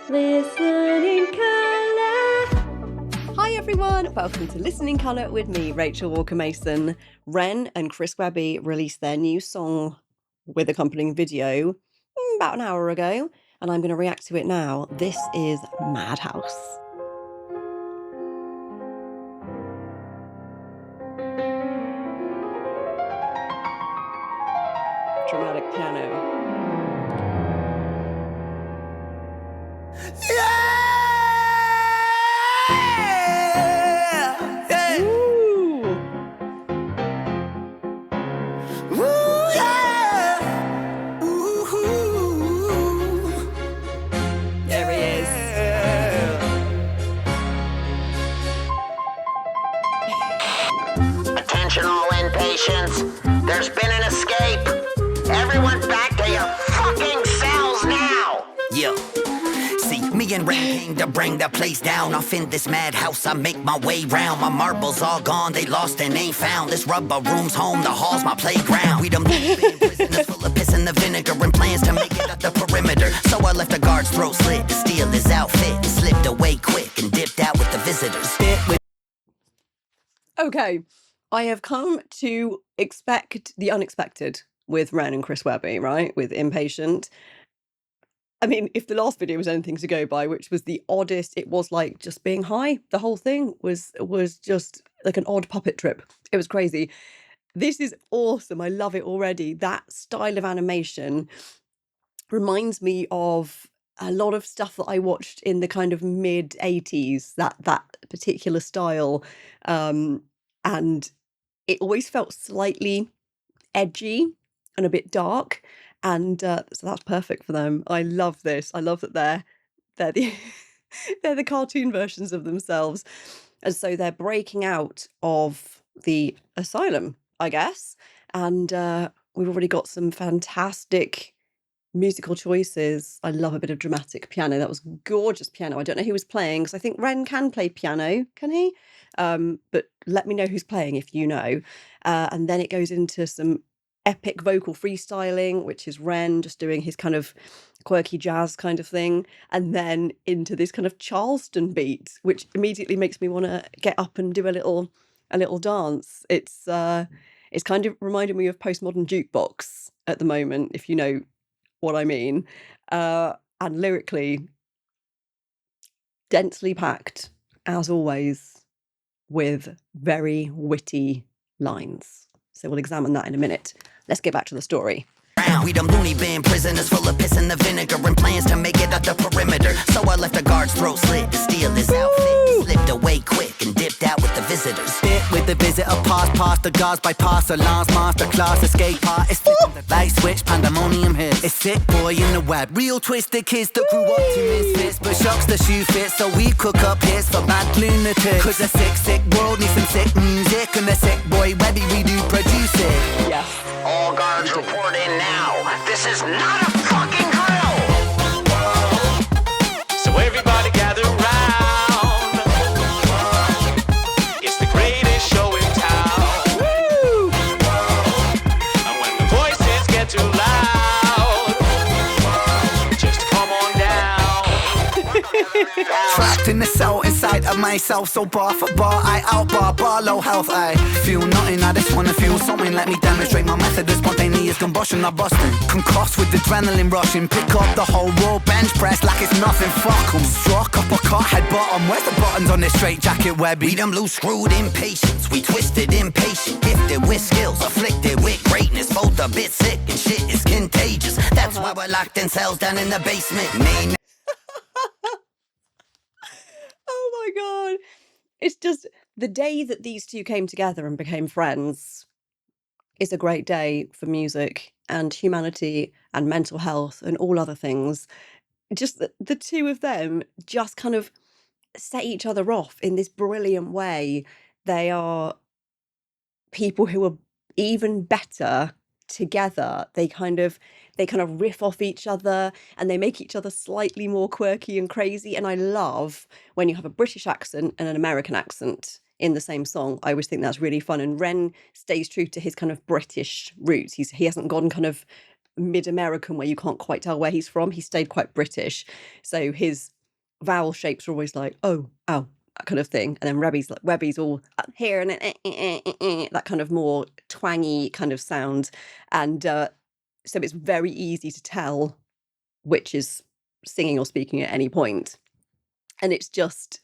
Listen in Colour. Hi everyone, welcome to Listen in Colour with me, Rachel Walker-Mason. Ren and Chris Webby released their new song with accompanying video about an hour ago, and I'm going to react to it now. This is Madhouse. Dramatic piano. Attention all inpatients, there's been an escape. Everyone back to your fucking cells now! Yeah. See, me and Ren came to bring the place down. Off in this madhouse, I make my way round. My marbles all gone, they lost and ain't found. This rubber room's home, the hall's my playground. We done been prisoners full of piss and the vinegar, and plans to make it up the perimeter. So I left the guard's throat slit to steal his outfit, and slipped away quick and dipped out with the visitors. Okay, I have come to expect the unexpected with Ren and Chris Webby, right? With Impatient. I mean, if the last video was anything to go by, which was the oddest, it was like just being high. The whole thing was just like an odd puppet trip. It was crazy. This is awesome. I love it already. That style of animation reminds me of a lot of stuff that I watched in the kind of mid-eighties, that particular style. And it always felt slightly edgy and a bit dark. And so that's perfect for them. I love this. I love that they're the they're the cartoon versions of themselves. And so they're breaking out of the asylum, I guess. And we've already got some fantastic musical choices. I love a bit of dramatic piano. That was gorgeous piano. I don't know who was playing, because I think Ren can play piano, can he? But let me know who's playing if you know. And then it goes into some epic vocal freestyling, which is Ren just doing his kind of quirky jazz kind of thing, and then into this kind of Charleston beat, which immediately makes me want to get up and do a little dance. It's kind of reminding me of postmodern jukebox at the moment, if you know what I mean. And lyrically, densely packed, as always, with very witty lines. So we'll examine that in a minute. Let's get back to the story. We done loony bin prisoners full of piss and the vinegar, and plans to make it up the perimeter. So I left the guard's throat slit to steal his outfit, slipped away quick and dipped out with the visitors. Bit with the visitor, past the guards, bypass alarms, masterclass, escape artist, the light switch, pandemonium hits. It's sick boy in the web, real twisted kids that grew up to misfits, but shocks the shoe fits, so we cook up hits for bad lunatics. Cause a sick world needs some sick music, and a sick boy Webby, we do produce it. Yeah. All guards report in now. This is not a fucking drill! So everybody gather round. It's the greatest show in town. Woo! And when the voices get too loud, just come on down. Trapped in the cell inside of myself, so bar for bar, I outbar, bar low health, I feel nothing, I just wanna feel something. Let me demonstrate my method of spontaneous combustion, I'm busting. Concussed with adrenaline rushing, pick up the whole raw bench press like it's nothing, fuck 'em. Struck, uppercut, head bottom, where's the buttons on this straight jacket, Webby? We done blue screwed impatience, we twisted impatient, gifted with skills, afflicted with greatness, both a bit sick and shit is contagious. That's why we're locked in cells down in the basement. Main Oh my God. It's just the day that these two came together and became friends is a great day for music and humanity and mental health and all other things. Just the two of them just kind of set each other off in this brilliant way. They are people who are even better together. They kind of riff off each other, and they make each other slightly more quirky and crazy. And I love when you have a British accent and an American accent in the same song. I always think that's really fun. And Ren stays true to his kind of British roots. He hasn't gone kind of mid-American where you can't quite tell where he's from. He stayed quite British. So his vowel shapes are always like, oh, ow, that kind of thing. And then Webby's all up here and that kind of more twangy kind of sound. And so it's very easy to tell which is singing or speaking at any point. And it's just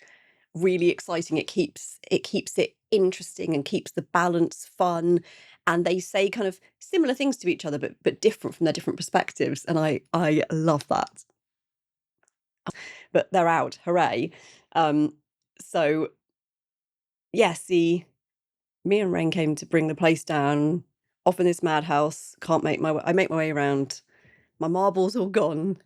really exciting. It keeps it interesting and keeps the balance fun. And they say kind of similar things to each other, but different from their different perspectives. And I love that. But they're out, hooray. So yeah, see, me and Ren came to bring the place down, off in this madhouse, I make my way around, my marbles all gone,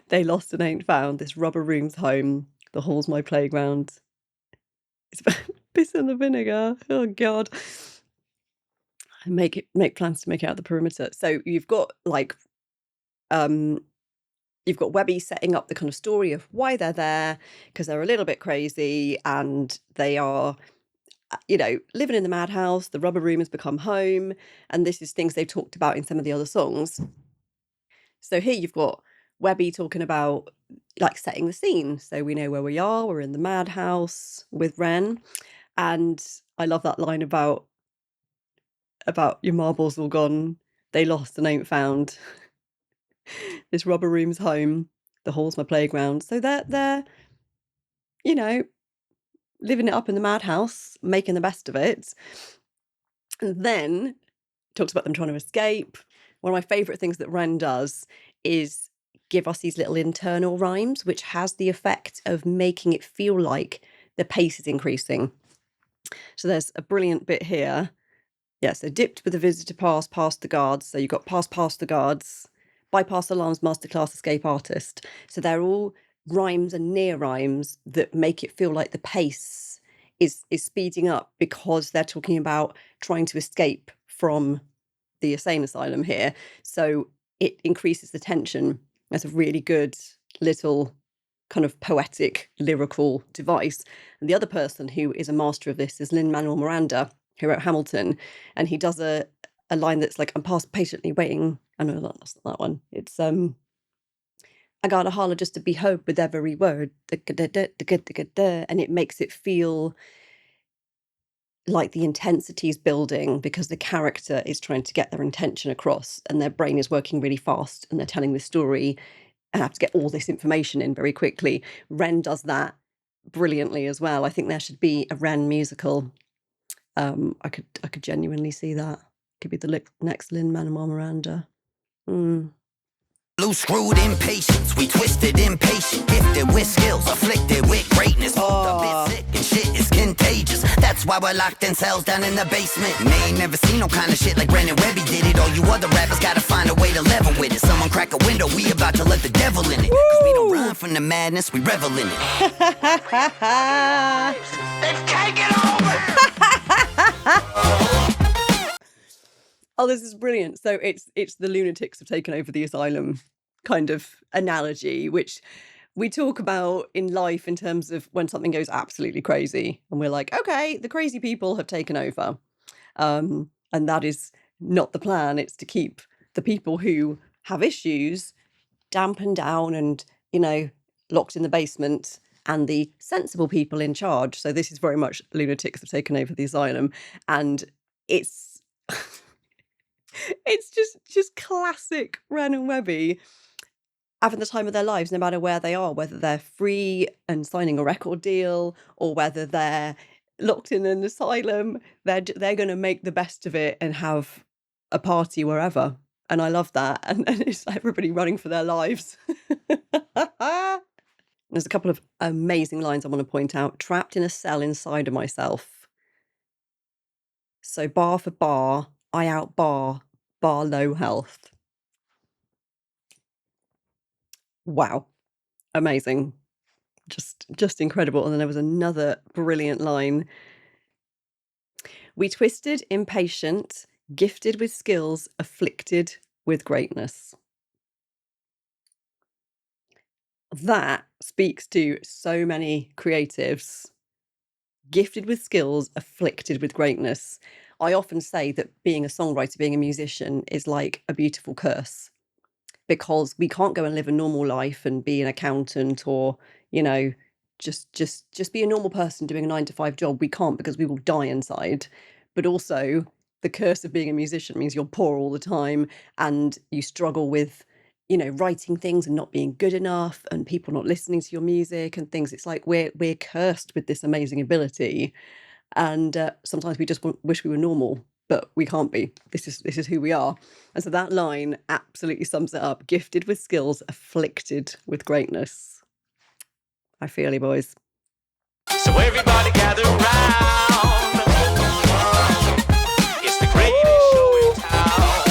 they lost and ain't found, this rubber room's home, the hall's my playground. It's piss in the vinegar, oh God. I make plans to make it out the perimeter. So you've got like, you've got Webby setting up the kind of story of why they're there, because they're a little bit crazy and they are, living in the madhouse. The rubber room has become home. And this is things they've talked about in some of the other songs. So here you've got Webby talking about like setting the scene. So we know where we are. We're in the madhouse with Ren. And I love that line about your marbles all gone. They lost and ain't found. This rubber room's home. The hall's my playground. So they're living it up in the madhouse, making the best of it. And then talks about them trying to escape. One of my favourite things that Ren does is give us these little internal rhymes, which has the effect of making it feel like the pace is increasing. So there's a brilliant bit here. Yeah, so dipped with the visitor pass, past the guards. So you've got past the guards, bypass alarms, masterclass, escape artist. So they're all rhymes and near rhymes that make it feel like the pace is speeding up because they're talking about trying to escape from the insane asylum here. So it increases the tension. That's a really good little kind of poetic lyrical device. And the other person who is a master of this is Lin-Manuel Miranda, who wrote Hamilton, and he does a line that's like, I'm past patiently waiting. I know that's not that one. It's I gotta holler just to be heard with every word, and it makes it feel like the intensity is building because the character is trying to get their intention across and their brain is working really fast and they're telling this story and have to get all this information in very quickly. Ren does that brilliantly as well. I think there should be a Ren musical. I could genuinely see that. Could be the next Lin-Manuel Miranda. Blue screwed impatience, we twisted impatient, gifted with skills, afflicted with greatness, both a bit sick and shit is contagious. That's why we're locked in cells down in the basement. And they ain't never seen no kind of shit like Ren and Webby did it. All you other rappers gotta find a way to level with it. Someone crack a window, we about to let the devil in it. Cause we don't run from the madness, we revel in it. They've taken over! Oh, this is brilliant. So it's the lunatics have taken over the asylum kind of analogy, which we talk about in life in terms of when something goes absolutely crazy and we're like, okay, the crazy people have taken over. And that is not the plan. It's to keep the people who have issues dampened down and, locked in the basement and the sensible people in charge. So this is very much lunatics have taken over the asylum. And it's... it's just classic Ren and Webby having the time of their lives, no matter where they are, whether they're free and signing a record deal or whether they're locked in an asylum. They're going to make the best of it and have a party wherever. And I love that. And it's everybody running for their lives. There's a couple of amazing lines I want to point out. Trapped in a cell inside of myself. So bar for bar, I outbar bar low health. Wow. Amazing. Just incredible. And then there was another brilliant line. We twisted, impatient, gifted with skills, afflicted with greatness. That speaks to so many creatives. Gifted with skills, afflicted with greatness. I often say that being a songwriter, being a musician is like a beautiful curse because we can't go and live a normal life and be an accountant or, you know, just be a normal person doing a 9-to-5 job. We can't, because we will die inside. But also, the curse of being a musician means you're poor all the time and you struggle with, you know, writing things and not being good enough and people not listening to your music and things. It's like we're cursed with this amazing ability, and sometimes we just wish we were normal, but we can't be. This is who we are. And so that line absolutely sums it up. Gifted with skills, afflicted with greatness. I feel you, boys. So everybody gather round. It's the greatest show in town.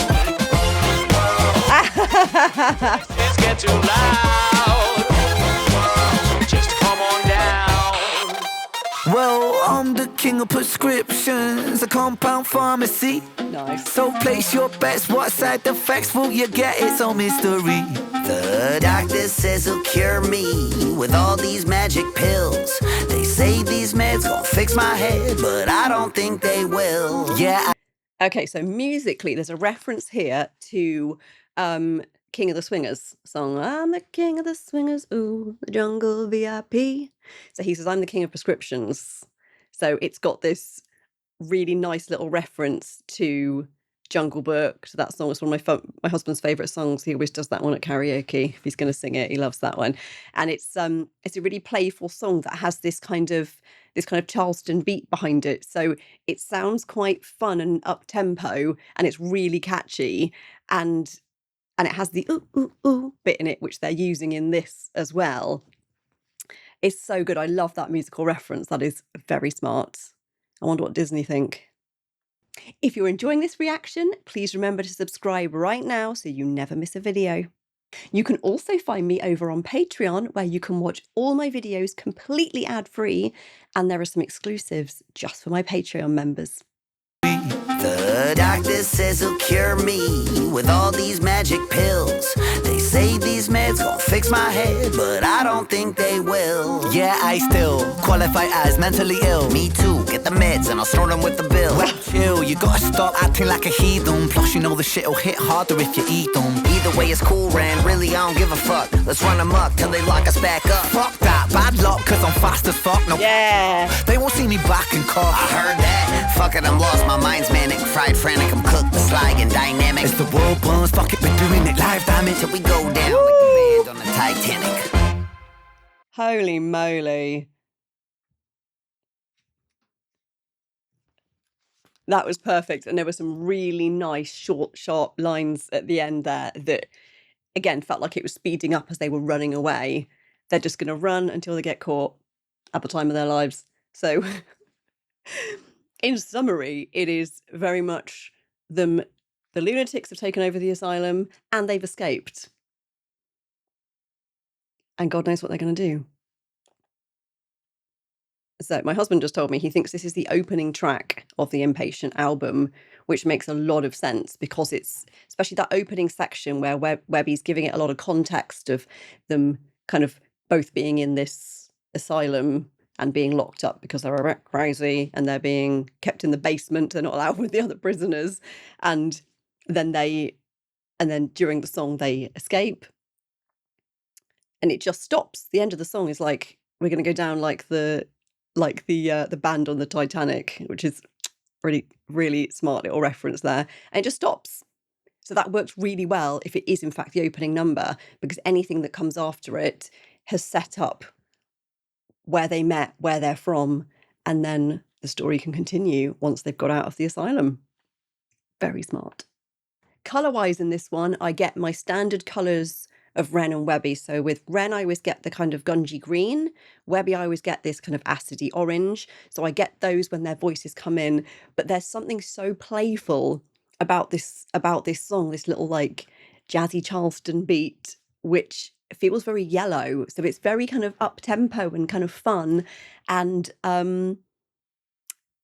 Voices get too loud. Just come on down. Well, I'm the king of prescriptions, a compound pharmacy. Nice. So place your bets, what side effects will you get? It's all mystery. The doctor says he'll cure me with all these magic pills. They say these meds gon' fix my head, but I don't think they will. Yeah, Okay, so musically, there's a reference here to King of the Swingers song. I'm the king of the swingers, ooh, the jungle VIP. So he says, I'm the king of prescriptions. So it's got this really nice little reference to Jungle Book. So that song is one of my husband's favourite songs. He always does that one at karaoke. If he's going to sing it, he loves that one. And it's a really playful song that has this kind of Charleston beat behind it. So it sounds quite fun and up tempo, and it's really catchy. And it has the ooh, ooh, ooh bit in it, which they're using in this as well. It's so good. I love that musical reference. That is very smart. I wonder what Disney think. If you're enjoying this reaction, please remember to subscribe right now so you never miss a video. You can also find me over on Patreon, where you can watch all my videos completely ad-free, and there are some exclusives just for my Patreon members. The doctor says he'll cure me with all these magic pills. They say these meds gon' fix my head, but I don't think they will. yeah, I still qualify as mentally ill. Me too, get the meds and I'll snort them with the bill. Well, chill, you gotta stop acting like a heathen. Plus, you know the shit'll hit harder if you eat them. Either way, it's cool, Ren. Really, I don't give a fuck. Let's run amok till they lock us back up. Fuck that, bad luck, cause I'm fast as fuck. No, Yeah. they won't see me back and cough. I heard that. Fuck it, I'm lost. My mind's manic. Fried, frantic, I'm cooked, the slag and dynamic. As the world burns, fuck it, we're doing it live, damn it. Till we go down like the band on the Titanic. Holy moly. That was perfect. And there were some really nice, short, sharp lines at the end there that, again, felt like it was speeding up as they were running away. They're just going to run until they get caught at the time of their lives. So, in summary, it is very much the Lunatics have taken over the asylum and they've escaped. And God knows what they're going to do. So my husband just told me he thinks this is the opening track of the Impatient album, which makes a lot of sense because it's especially that opening section where Webby's giving it a lot of context of them kind of both being in this asylum and being locked up because they're a bit crazy and they're being kept in the basement. They're not allowed with the other prisoners. And then during the song, they escape. And it just stops. The end of the song is like, we're going to go down like the band on the Titanic, which is really, really smart little reference there. And it just stops. So that works really well if it is in fact the opening number, because anything that comes after it has set up where they met, where they're from, and then the story can continue once they've got out of the asylum. Very smart. Colour-wise in this one, I get my standard colours of Ren and Webby. So with Ren, I always get the kind of gungy green. Webby, I always get this kind of acidy orange. So I get those when their voices come in. But there's something so playful about this song, this little like jazzy Charleston beat, which feels very yellow. So it's very kind of up tempo and kind of fun. And kind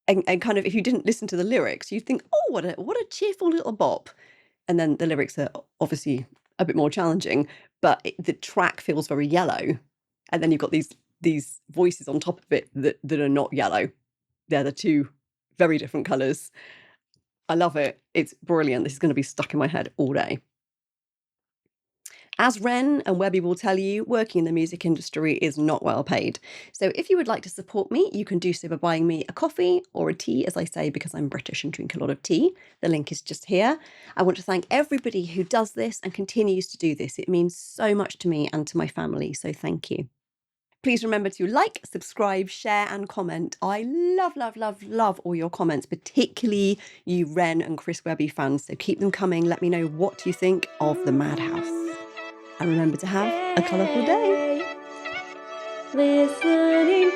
of, if you didn't listen to the lyrics, you'd think, oh, what a cheerful little bop. And then the lyrics are obviously a bit more challenging, but the track feels very yellow. And then you've got these voices on top of it that are not yellow. They're the two very different colours. I love it. It's brilliant. This is going to be stuck in my head all day. As Ren and Webby will tell you, working in the music industry is not well paid. So if you would like to support me, you can do so by buying me a coffee or a tea, as I say, because I'm British and drink a lot of tea. The link is just here. I want to thank everybody who does this and continues to do this. It means so much to me and to my family, so thank you. Please remember to like, subscribe, share and comment. I love, love, love, love all your comments, particularly you Ren and Chris Webby fans. So keep them coming. Let me know what you think of the Madhouse. And remember to have a colourful day. Listening